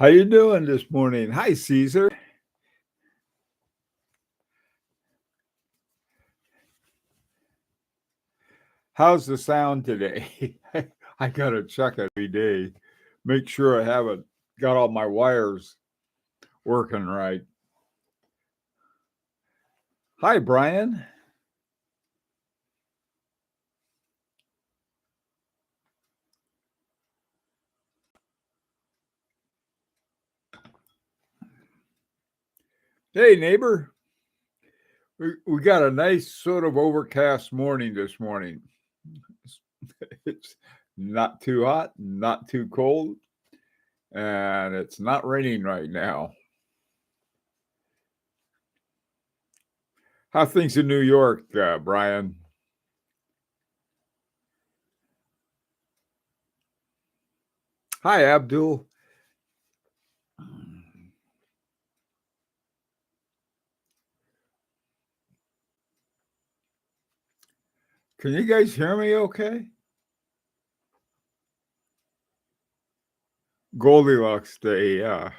How you doing this morning? Hi, Caesar. How's the sound today? I gotta check every day, make sure I haven't got all my wires working right. Hi, Brian. Hey, neighbor. We got a nice sort of overcast morning this morning. It's not too hot, not too cold, and it's not raining right now. How things in New York, Brian? Hi, Abdul. Can you guys hear me okay? Goldilocks day, yeah.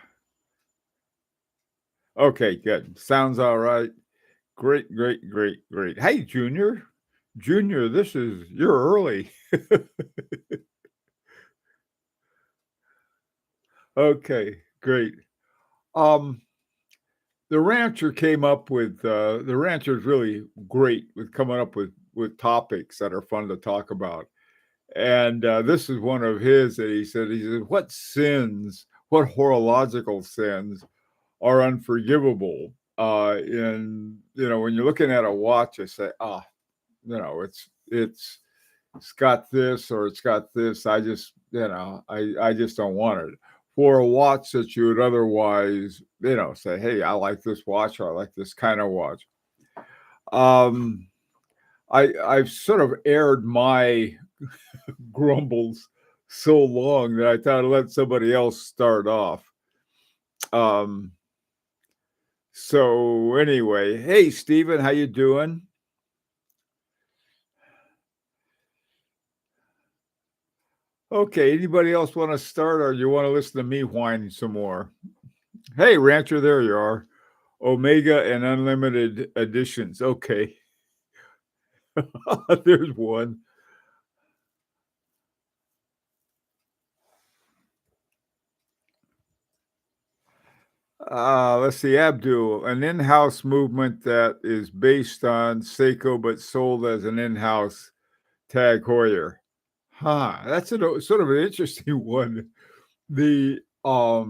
Okay, good. Sounds all right. Great, great, great, great. Hey, Junior. Junior, you're early. Okay, great. Um, the rancher came up with the rancher's really great with coming up with topics that are fun to talk about. And this is one of his that he said, what horological sins are unforgivable? And when you're looking at a watch, I say, it's got this or it's got this. I just don't want it. For a watch that you would otherwise, say, hey, I like this watch or I like this kind of watch. Um, I've sort of aired my grumbles so long that I thought I'd let somebody else start off. Um, so anyway, hey Stephen, how you doing? Okay, anybody else want to start or you want to listen to me whine some more? Hey, Rancher, there you are. Omega and Unlimited Editions. Okay. There's one. Let's see, Abdul, an in-house movement that is based on Seiko but sold as an in-house Tag Heuer. That's sort of an interesting one. The Soprod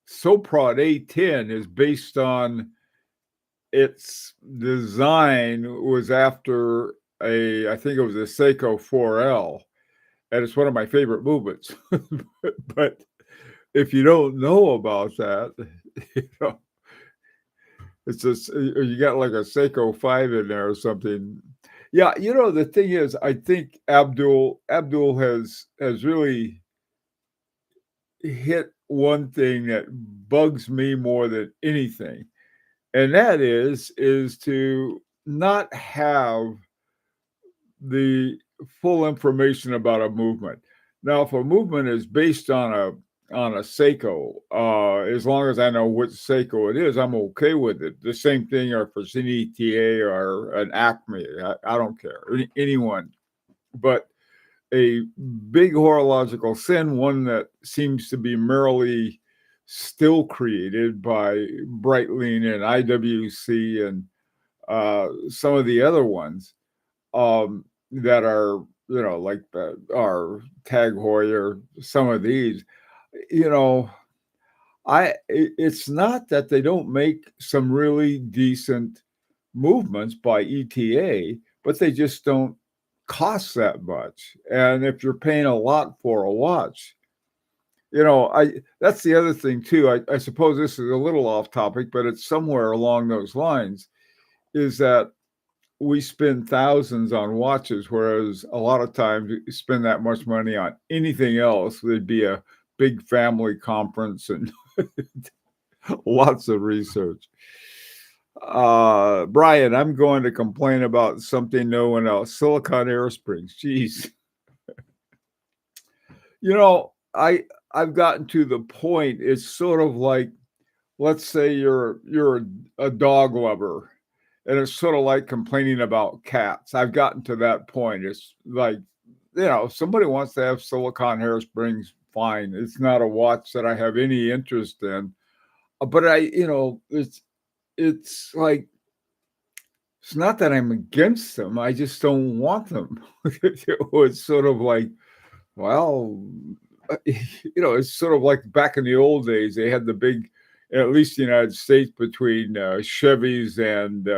A10 is based on its design was after I think it was a Seiko 4L, and it's one of my favorite movements. But if you don't know about that, you know, it's just you got like a Seiko 5 in there or something. Yeah, the thing is, I think Abdul has really hit one thing that bugs me more than anything, and that is to not have the full information about a movement. Now, if a movement is based on a Seiko, as long as I know which Seiko it is, I'm okay with it. The same thing, or for an ETA or an Acme, I don't care, anyone. But a big horological sin, one that seems to be merely still created by Breitling and IWC and some of the other ones that are, like our Tag Heuer, some of these, you know, it's not that they don't make some really decent movements by ETA, but they just don't cost that much. And if you're paying a lot for a watch, I that's the other thing too. I suppose this is a little off topic, but it's somewhere along those lines, is that we spend thousands on watches, whereas a lot of times you spend that much money on anything else. There'd be a big family conference and lots of research. Brian, I'm going to complain about something no one else. Silicon air springs. Jeez. I I've gotten to the point, it's sort of like, let's say you're a dog lover, and it's sort of like complaining about cats. I've gotten to that point. It's like, if somebody wants to have silicone hairsprings, fine. It's not a watch that I have any interest in. But it's like, it's not that I'm against them. I just don't want them. It's sort of like, well, it's sort of like back in the old days, they had the big, at least in the United States, between Chevys and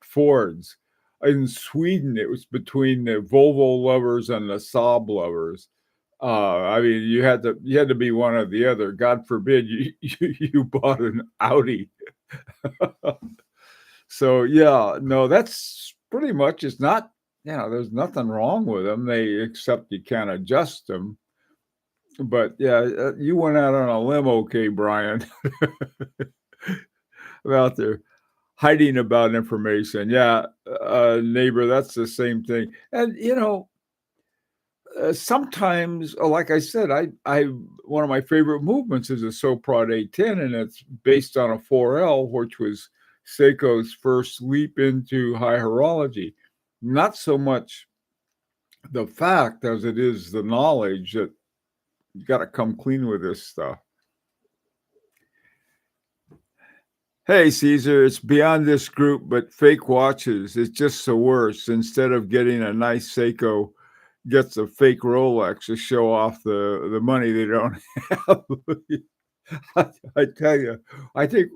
Fords. In Sweden, it was between the Volvo lovers and the Saab lovers. I mean, you had to be one or the other. God forbid you bought an Audi. So yeah, no, that's pretty much. It's not. There's nothing wrong with them. Except you can't adjust them. But yeah, you went out on a limb, okay, Brian, about there hiding about information. Yeah, neighbor, that's the same thing. And sometimes, like I said, I one of my favorite movements is a Soprod 810, and it's based on a 4L, which was Seiko's first leap into high horology. Not so much the fact as it is the knowledge that you got to come clean with this stuff. Hey, Caesar, it's beyond this group, but fake watches, it's just the worst. Instead of getting a nice Seiko, gets a fake Rolex to show off the money they don't have. I tell you, I think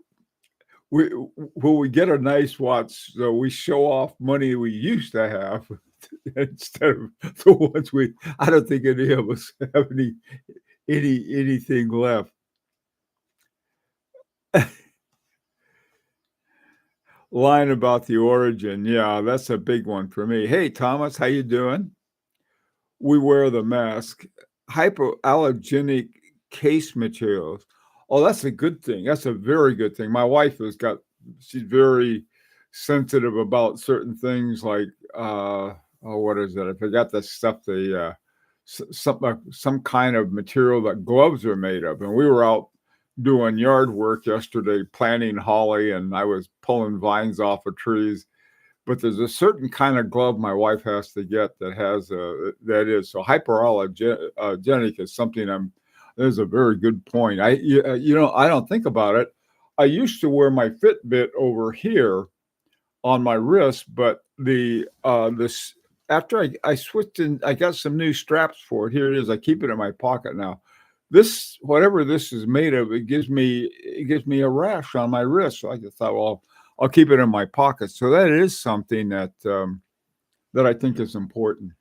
when we get a nice watch, so we show off money we used to have instead of the ones I don't think any of us have anything left. Line about the origin. Yeah, that's a big one for me. Hey, Thomas, how you doing? We wear the mask. Hypoallergenic case materials. Oh, that's a good thing. That's a very good thing. My wife she's very sensitive about certain things like, what is it? I forgot the stuff, some kind of material that gloves are made of. And we were out doing yard work yesterday, planting holly, and I was pulling vines off of trees. But there's a certain kind of glove my wife has to get that is so hyperallergenic is something there's a very good point. I don't think about it. I used to wear my Fitbit over here on my wrist, but this after I switched and I got some new straps for it. Here it is. I keep it in my pocket now. This, whatever this is made of, it gives me a rash on my wrist. So I just thought, well, I'll keep it in my pocket. So that is something that I think is important.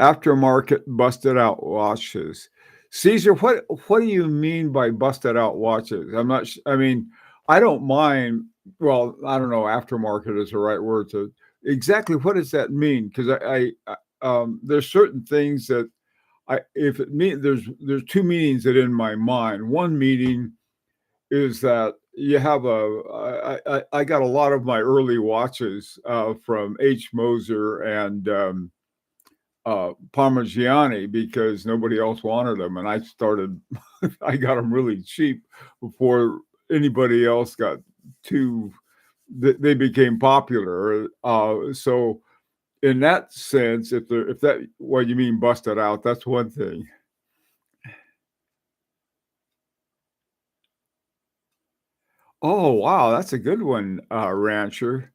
Aftermarket busted out watches. Caesar, what do you mean by busted out watches? I mean, I don't mind. Well, I don't know. Aftermarket is the right word. So exactly what does that mean? Because there's certain things that there's two meanings that in my mind. One meaning is that you have I got a lot of my early watches from H. Moser and Parmigiani because nobody else wanted them, and I got them really cheap before anybody else got they became popular. So in that sense, if that what you mean busted out, that's one thing. Oh, wow, that's a good one, Rancher.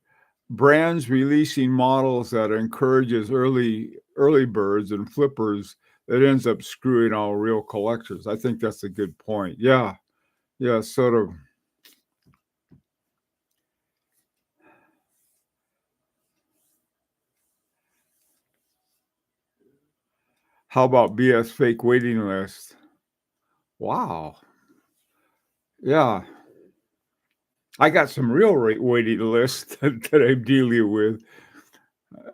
Brands releasing models that encourages early birds and flippers that ends up screwing all real collectors. I think that's a good point. Yeah. Yeah, sort of. How about BS fake waiting list? Wow. Yeah. I got some real waiting lists that I'm dealing with.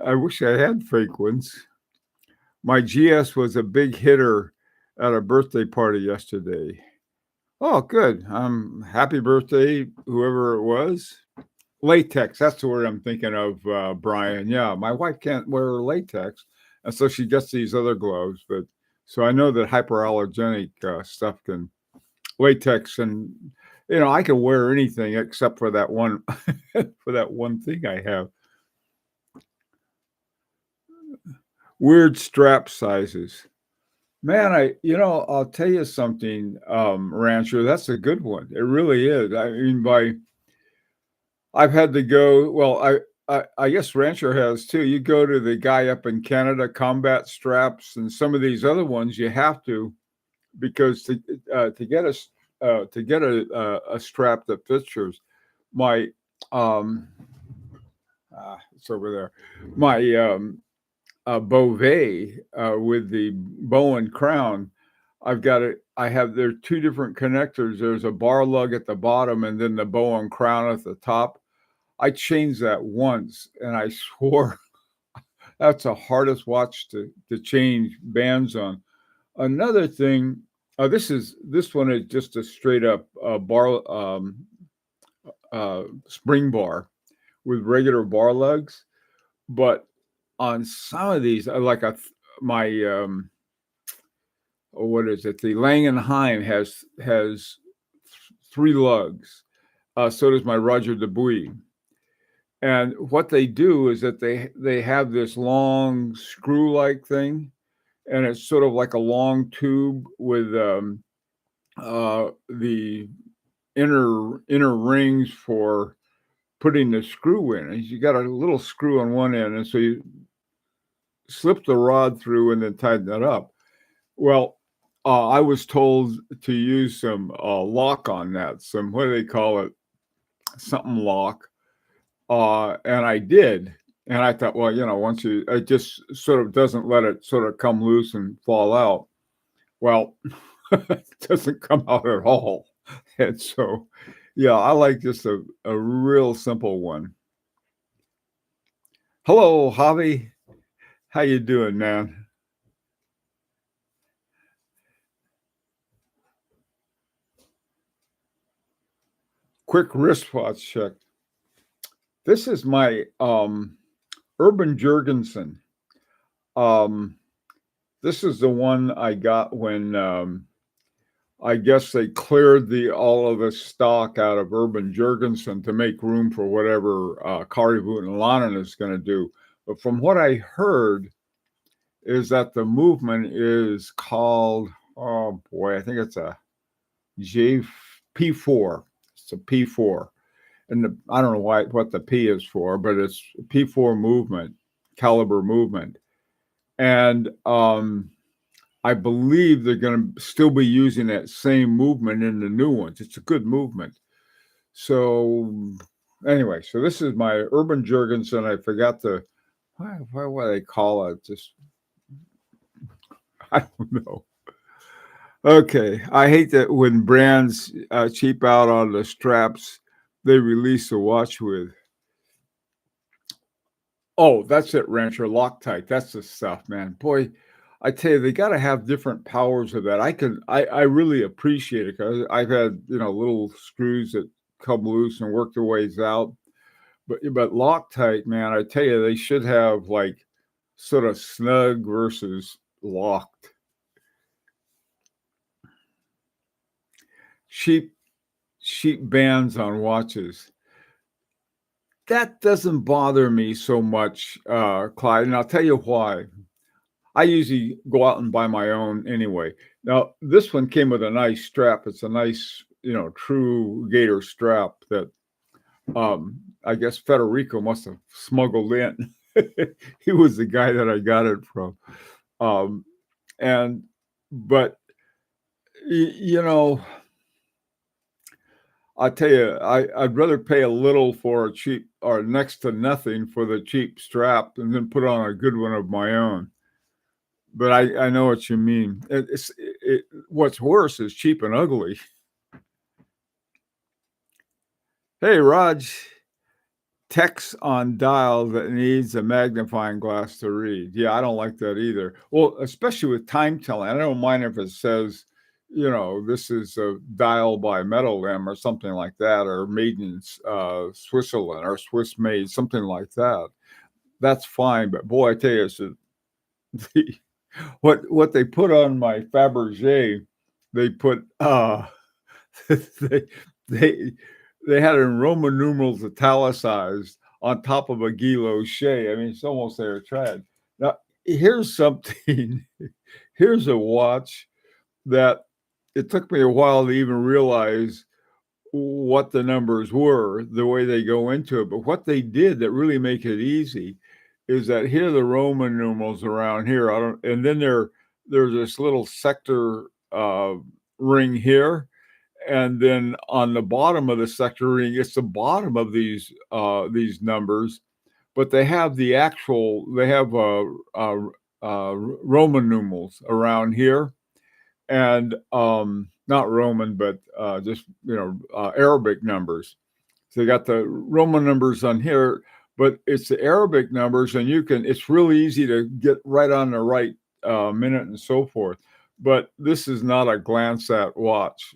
I wish I had fake ones. My GS was a big hitter at a birthday party yesterday. Oh, good. Happy birthday, whoever it was. Latex, that's the word I'm thinking of, Brian. Yeah, my wife can't wear latex. And so she gets these other gloves. But so I know that hyperallergenic stuff can latex, and I can wear anything except for that one for that one thing I have. Weird strap sizes. Man, I'll tell you something, Rancher. That's a good one. It really is. I mean, I've had to go. Well, I guess Rancher has too. You go to the guy up in Canada, Combat Straps, and some of these other ones you have to, because to get a strap that fits yours, my it's over there, my Beauvais with the bow and crown. There are two different connectors. There's a bar lug at the bottom and then the bow and crown at the top. I changed that once and I swore that's the hardest watch to change bands on. Another thing, this one is just a straight up spring bar with regular bar lugs, but on some of these, like my what is it? The Langenheim has 3 lugs. So does my Roger Dubuis. And what they do is that they have this long screw-like thing, and it's sort of like a long tube with the inner rings for putting the screw in. And you got a little screw on one end, and so you slip the rod through and then tighten that up. Well, I was told to use some lock on that. Some, what do they call it? Something lock. And I did. And I thought, well, it just sort of doesn't let it sort of come loose and fall out. Well, it doesn't come out at all. And so, yeah, I like just a real simple one. Hello, Javi. How you doing, man? Quick wristwatch check. This is my Urban Jurgensen. This is the one I got when I guess they cleared all of the stock out of Urban Jurgensen to make room for whatever Kari Voutilainen is going to do. But from what I heard is that the movement is called, oh boy, I think it's a P4. It's a P4. And I don't know what the P is for, but it's P4 movement, caliber movement. And I believe they're going to still be using that same movement in the new ones. It's a good movement. So anyway, so this is my Urban Jurgensen. I forgot what they call it. Just, I don't know. Okay. I hate that when brands cheap out on the straps they release a watch with. Oh, that's it, Rancher. Loctite. That's the stuff, man. Boy, I tell you, they got to have different powers of that. I really appreciate it because I've had, little screws that come loose and work their ways out. But Loctite, man, I tell you, they should have like sort of snug versus locked. Cheap bands on watches. That doesn't bother me so much, Clyde, and I'll tell you why. I usually go out and buy my own anyway. Now, this one came with a nice strap. It's a nice, true gator strap that I guess Federico must have smuggled in. He was the guy that I got it from. But I'll tell you, I'd rather pay a little for a cheap or next to nothing for the cheap strap and then put on a good one of my own. But I know what you mean. What's worse is cheap and ugly. Hey, Raj, text on dial that needs a magnifying glass to read. Yeah, I don't like that either. Well, especially with time telling. I don't mind if it says, this is a dial by Metal Limb or something like that, or made in Switzerland or Swiss made, something like that. That's fine. But boy, I tell you, the, what they put on my Fabergé, they put they they they had in Roman numerals italicized on top of a Guy Lochet. I mean, it's almost there, trad. Now, here's something. Here's a watch that it took me a while to even realize what the numbers were, the way they go into it. But what they did that really make it easy is that here are the Roman numerals around here. And then there's this little sector ring here, and then on the bottom of the sector ring, it's the bottom of these numbers, but they have Roman numerals around here, and not Roman, but just Arabic numbers. So they got the Roman numbers on here, but it's the Arabic numbers, and it's really easy to get right on the right minute and so forth. But this is not a glance at watch.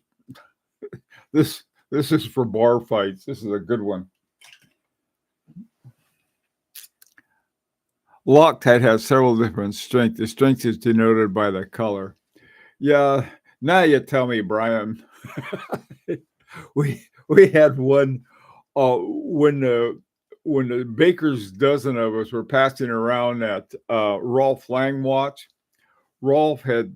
This is for bar fights. This is a good one. Loctite has several different strengths. The strength is denoted by the color. Yeah, now you tell me, Brian. we had one when the baker's dozen of us were passing around that Rolf Lang watch. Rolf had,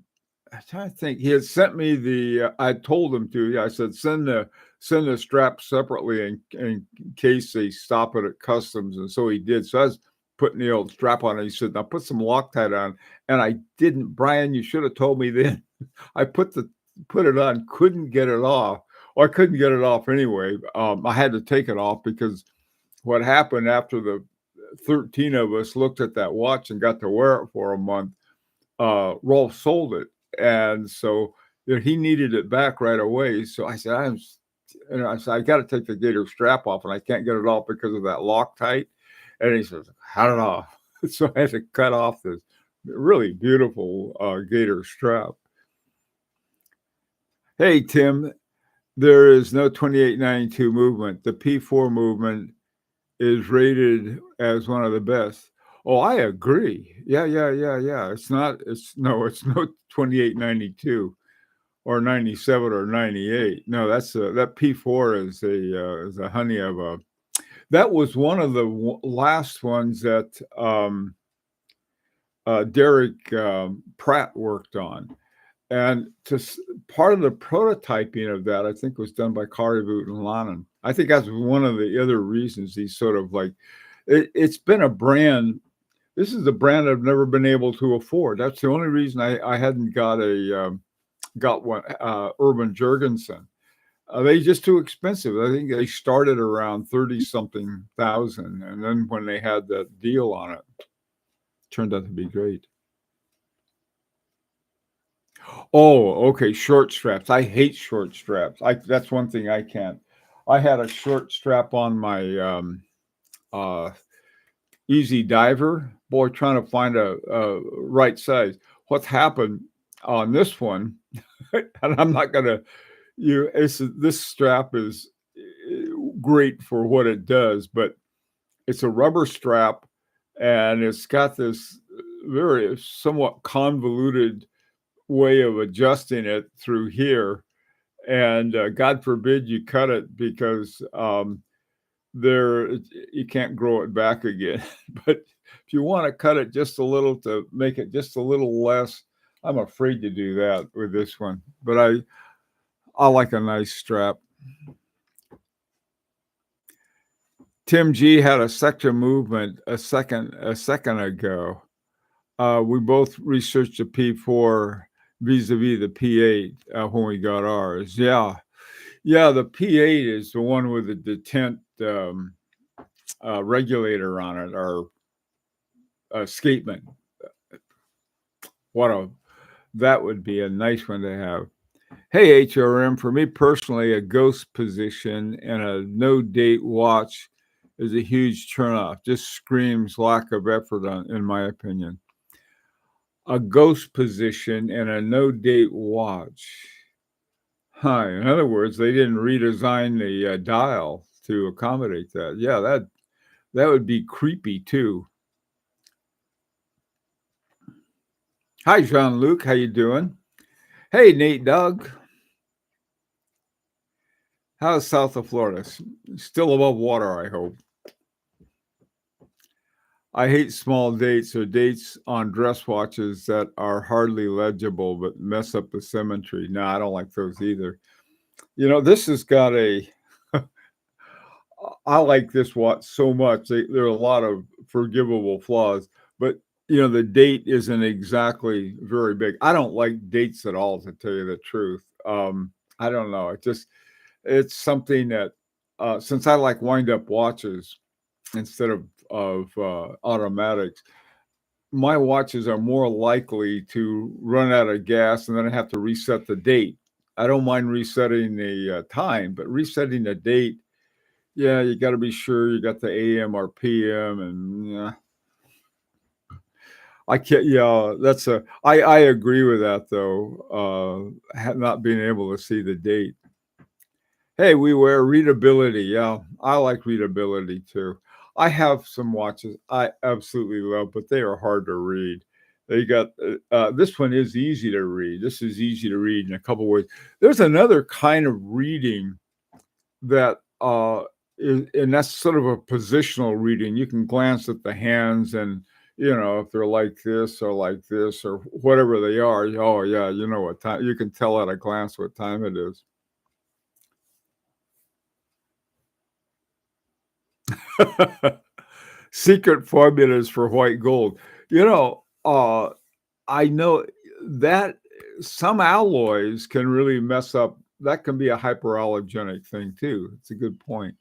I'm trying to think, he had sent me I told him to. Yeah, I said send the strap separately in case they stop it at customs, and so he did. So I was putting the old strap on, and he said, "Now put some Loctite on," and I didn't. Brian, you should have told me then. I put it on, couldn't get it off. Or I couldn't get it off anyway. I had to take it off because what happened after the 13 of us looked at that watch and got to wear it for a month, Rolf sold it. And so he needed it back right away. So I said, I got to take the gator strap off, and I can't get it off because of that Loctite. And he says, cut it off. So I had to cut off this really beautiful gator strap. Hey, Tim, there is no 2892 movement. The P4 movement is rated as one of the best. Oh, I agree. Yeah. It's no 2892 or 97 or 98. No, that P4 is a honey of a. That was one of the last ones that Derek Pratt worked on. And part of the prototyping of that, I think, was done by Caribou and Lannon. I think that's one of the other reasons he's sort of like, it's been a brand. This is a brand I've never been able to afford. That's the only reason I hadn't got one, Urban Jurgensen. They just too expensive. I think they started around 30-something thousand. And then when they had that deal on it, turned out to be great. Oh, okay. Short straps. I hate short straps. That's one thing I can't. I had a short strap on my Easy Diver. Boy, trying to find a right size. What's happened on this one, and I'm not gonna. This strap is great for what it does, but it's a rubber strap, and it's got this very somewhat convoluted way of adjusting it through here, and God forbid you cut it because you can't grow it back again. But if you want to cut it just a little to make it just a little less, I'm afraid to do that with this one. But I like a nice strap. Tim G had a sector movement a second ago. We both researched the P4 vis-a-vis the P8 when we got ours. Yeah, the P8 is the one with the detent regulator on it, or escapement. That would be a nice one to have. Hey, HRM, for me personally, a ghost position and a no-date watch is a huge turnoff. Just screams lack of effort, in my opinion. A ghost position and a no-date watch. In other words, they didn't redesign the dial to accommodate that. Yeah, that would be creepy too. Hi, Jean-Luc. How you doing? Hey, Nate Doug. How's south of Florida? Still above water, I hope. I hate small dates or dates on dress watches that are hardly legible but mess up the symmetry. No, I don't like those either. This has got a. I like this watch so much. There are a lot of forgivable flaws, but the date isn't exactly very big. I don't like dates at all, to tell you the truth. I don't know. It's something that since I like wind up watches instead of automatics, my watches are more likely to run out of gas and then I have to reset the date. I don't mind resetting the time, but resetting the date, yeah, you got to be sure you got the AM or PM, and yeah, I can't. Yeah, that's a. I agree with that though. Not being able to see the date. Hey, we wear readability. Yeah, I like readability too. I have some watches I absolutely love, but they are hard to read. They got this one is easy to read. This is easy to read in a couple ways. There's another kind of reading that and that's sort of a positional reading. You can glance at the hands and if they're like this or like this or whatever they are. Oh yeah, you know what time. You can tell at a glance what time it is. Secret formulas for white gold. I know that some alloys can really mess up. That can be a hyperallergenic thing too. It's a good point.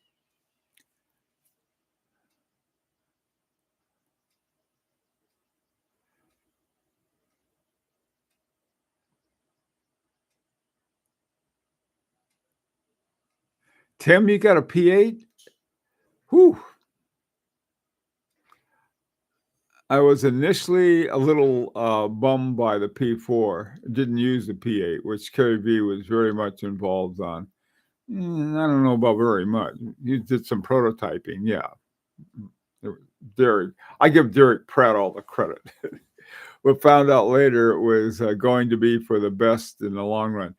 Tim, you got a P8? Whew. I was initially a little bummed by the P4. Didn't use the P8, which Kerry V was very much involved on. I don't know about very much. He did some prototyping, yeah. Derek, I give Derek Pratt all the credit. But found out later it was going to be for the best in the long run.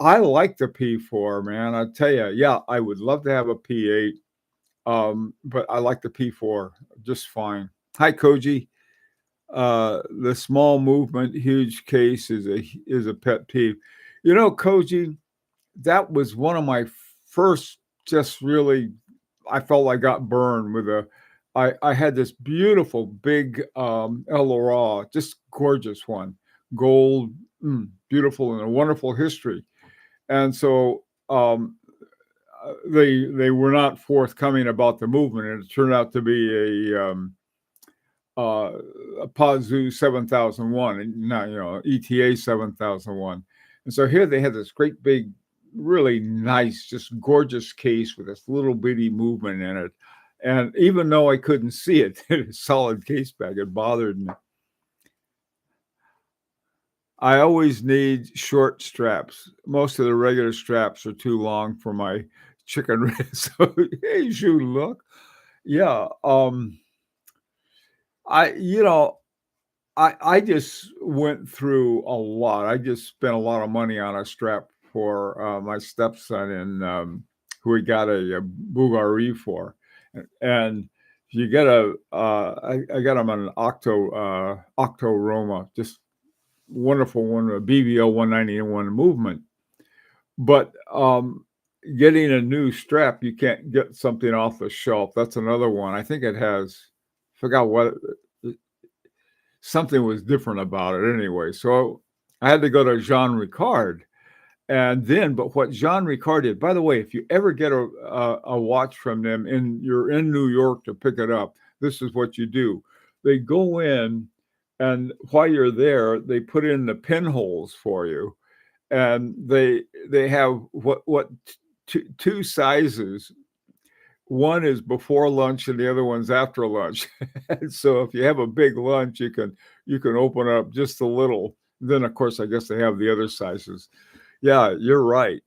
I like the P4, man. I tell you, yeah, I would love to have a P8, but I like the P4 just fine. Hi, Koji. The small movement, huge case is a pet peeve. Koji, that was one of my first just really I felt I got burned with a I had this beautiful big El Laura, just gorgeous one, gold, beautiful and a wonderful history. And so they were not forthcoming about the movement, and it turned out to be uh, a Pazu 7001, and not ETA 7001. And so here they had this great big, really nice, just gorgeous case with this little bitty movement in it. And even though I couldn't see it, a solid case back, it bothered me. I always need short straps. Most of the regular straps are too long for my chicken wrist. So hey, you look, yeah. I I just went through a lot. I just spent a lot of money on a strap for my stepson, and who he got a Bulgari for, and you get I got him an Octo Roma, just wonderful one, a BVO 191 movement. But getting a new strap, you can't get something off the shelf. That's another one. I think it has. Forgot what something was different about it anyway. So I had to go to Jean Ricard. And then, but what Jean Ricard did, by the way, if you ever get a watch from them and you're in New York to pick it up, this is what you do. They go in, and while you're there, they put in the pinholes for you. And they have two sizes. One is before lunch and the other one's after lunch. And so if you have a big lunch, you can open up just a little. Then of course I guess they have the other sizes. Yeah, you're right.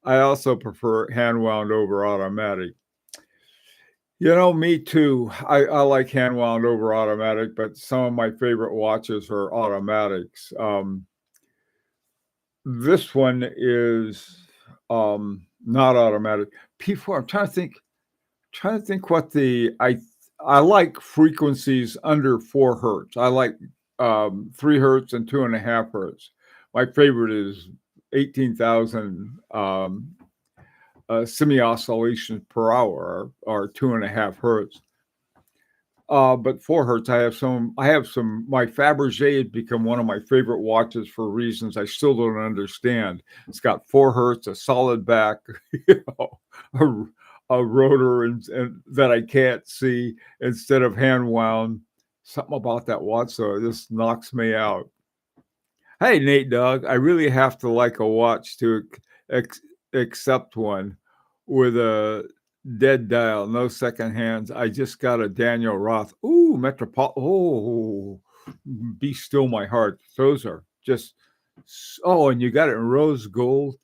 I also prefer hand wound over automatic. Me too. I like hand wound over automatic, but some of my favorite watches are automatics. This one is not automatic. P4. I'm trying to think what I like frequencies under 4 hertz. I like 3 hertz and 2.5 hertz. My favorite is 18,000 semi oscillations per hour, or 2.5 hertz. But 4 hertz, I have some. I have some. My Fabergé has become one of my favorite watches for reasons I still don't understand. It's got 4 hertz, a solid back, you know, a rotor, and that I can't see instead of hand wound. Something about that watch, though, just knocks me out. Hey, Nate Dogg, I really have to like a watch to ex- accept one with a dead dial, no second hands. I just got a Daniel Roth. Ooh, Metropolitan. Oh, be still my heart. Those are just, oh, and you got it in rose gold.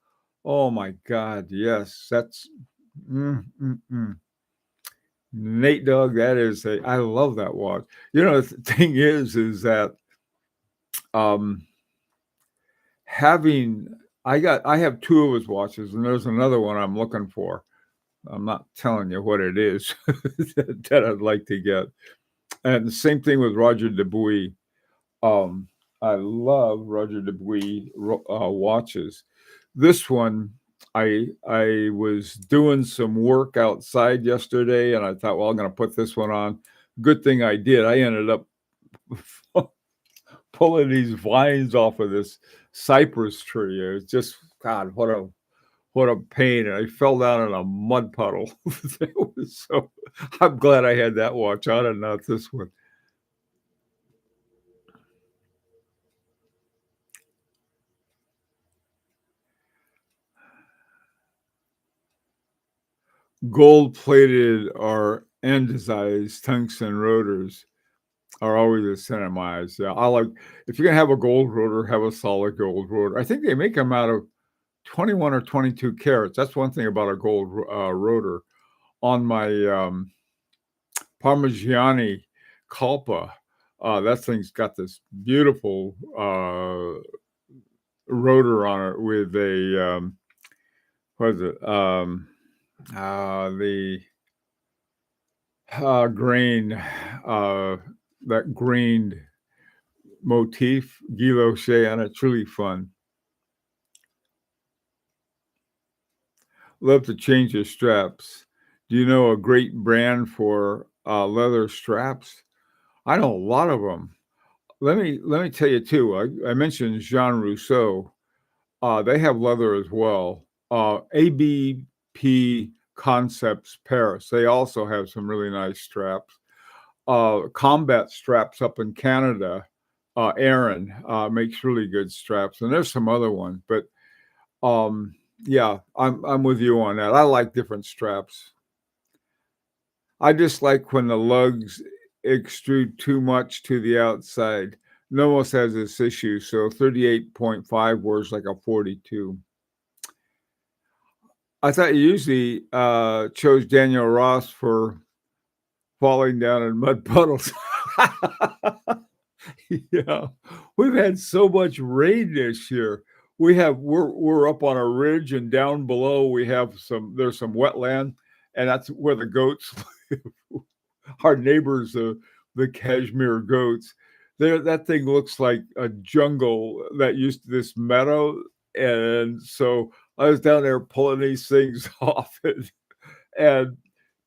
Oh my God, yes, that's, mm, mm, mm. Nate Dogg, I love that watch. The thing is that, um, having I have two of his watches, and there's another one I'm looking for. I'm not telling you what it is that I'd like to get. And the same thing with Roger Dubuis. Um, I love Roger Dubuis watches. This one, I was doing some work outside yesterday, and I thought, well, I'm going to put this one on. Good thing I did. I ended up pulling these vines off of this cypress tree. It was just, God, what a pain. And I fell down in a mud puddle. I'm glad I had that watch on and not this one. Gold plated or andesized tungsten rotors are always a sin in my eyes. Yeah, if you're gonna have a gold rotor, have a solid gold rotor. I think they make them out of 21 or 22 carats. That's one thing about a gold rotor. On my Parmigiani Culpa. That thing's got this beautiful rotor on it with a what is it? The grain, that grained motif, guilloche on it. Truly fun. Love to change your straps. Do you know a great brand for leather straps? I know a lot of them. Let me tell you too. I mentioned Jean Rousseau. They have leather as well. ABP Concepts Paris. They also have some really nice straps. Combat straps up in Canada. Aaron makes really good straps, and there's some other ones. But yeah, I'm with you on that. I like different straps. I just like when the lugs extrude too much to the outside. Nomos has this issue, so 38.5 words like a 42. I thought you usually chose Daniel Ross for falling down in mud puddles. Yeah, we've had so much rain this year. We're up on a ridge, and down below there's some wetland, and that's where the goats live. Our neighbors, the cashmere goats. That thing looks like a jungle that used to this meadow, and so I was down there pulling these things off and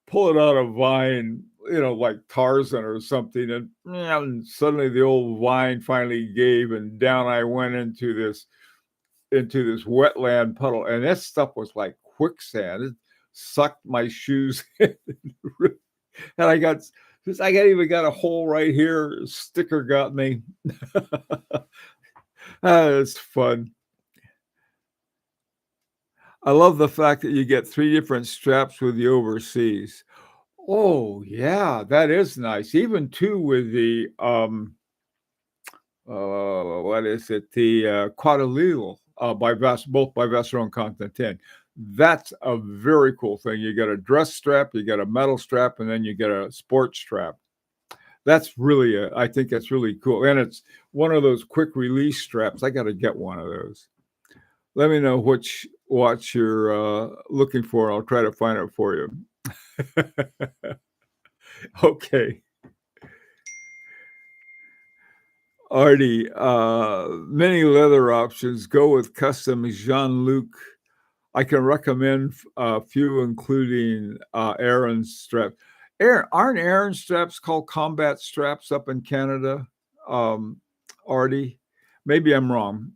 pulling out a vine, like Tarzan or something, and suddenly the old vine finally gave, and down I went into this wetland puddle, and that stuff was like quicksand. It sucked my shoes in, and I even got a hole right here. Sticker got me. It's fun. I love the fact that you get three different straps with the overseas. Oh yeah, that is nice. Even two with the what is it? The Quadrille both by Vacheron Constantin. That's a very cool thing. You get a dress strap, you get a metal strap, and then you get a sports strap. That's really I think that's really cool, and it's one of those quick release straps. I got to get one of those. Let me know what you're looking for. I'll try to find it for you. Okay, Artie. Many leather options. Go with custom Jean-Luc. I can recommend a few, including Aaron straps. Aren't Aaron straps called combat straps up in Canada? Um, Artie, maybe I'm wrong.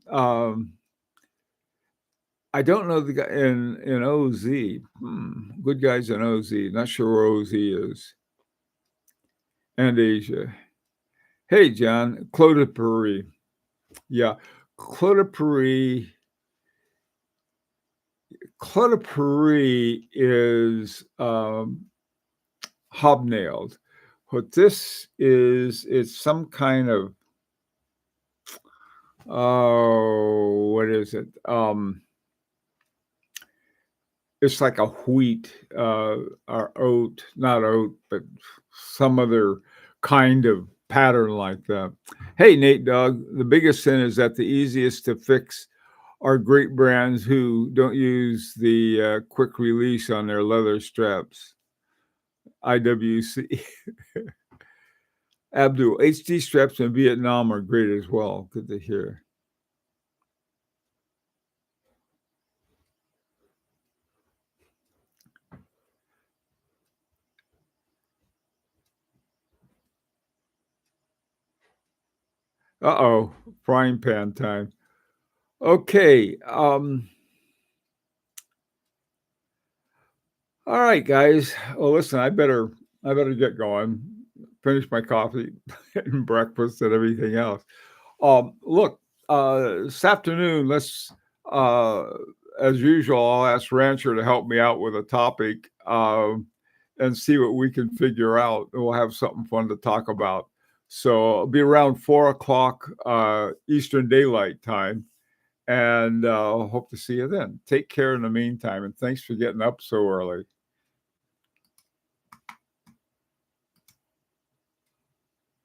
I don't know the guy in OZ. Good guys in OZ. Not sure where OZ is. And Asia. Hey, John. Claude Paris. Yeah. Claude Paris. Claude Paris is hobnailed. What this is, it's some kind of, oh, what is it? It's like a wheat or oat, not oat, but some other kind of pattern like that. Hey, Nate Dog, the biggest sin is that the easiest to fix are great brands who don't use the quick release on their leather straps. IWC. Abdul, HD straps in Vietnam are great as well. Good to hear. Uh-oh, frying pan time. Okay. All right, guys. Well, listen, I better get going. Finish my coffee and breakfast and everything else. Look, this afternoon, let's uh as usual, I'll ask Rancher to help me out with a topic and see what we can figure out. We'll have something fun to talk about. So it'll be around 4 o'clock Eastern Daylight Time. And hope to see you then. Take care in the meantime, and thanks for getting up so early.